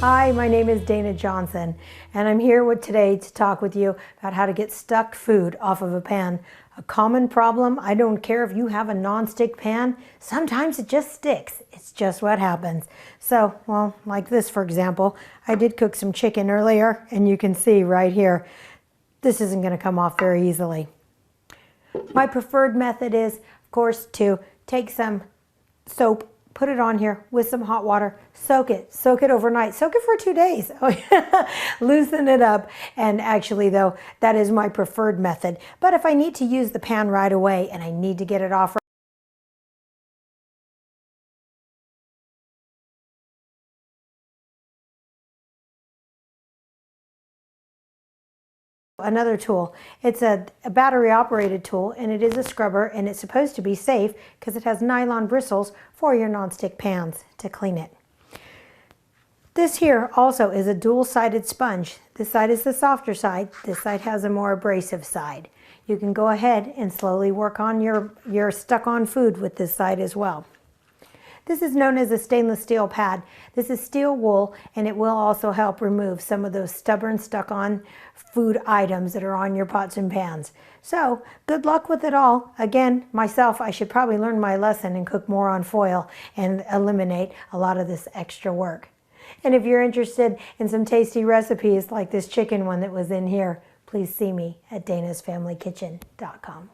Hi, my name is Dana Johnson, and I'm here today to talk with you about how to get stuck food off of a pan. A common problem, I don't care if you have a non-stick pan, sometimes it just sticks. It's just what happens. So, well, like this for example, I did cook some chicken earlier, and you can see right here, this isn't going to come off very easily. My preferred method is, of course, to take some soap, put it on here with some hot water, soak it overnight, soak it for 2 days. Oh, yeah. Loosen it up. And actually though, that is my preferred method. But if I need to use the pan right away and I need to get it off, another tool. It's a battery operated tool, and it is a scrubber, and it's supposed to be safe because it has nylon bristles for your nonstick pans to clean it. This here also is a dual-sided sponge. This side is the softer side. This side has a more abrasive side. You can go ahead and slowly work on your stuck-on food with this side as well. This is known as a stainless steel pad. This is steel wool, and it will also help remove some of those stubborn stuck-on food items that are on your pots and pans. So, good luck with it all. Again, myself, I should probably learn my lesson and cook more on foil and eliminate a lot of this extra work. And if you're interested in some tasty recipes like this chicken one that was in here, please see me at danasfamilykitchen.com.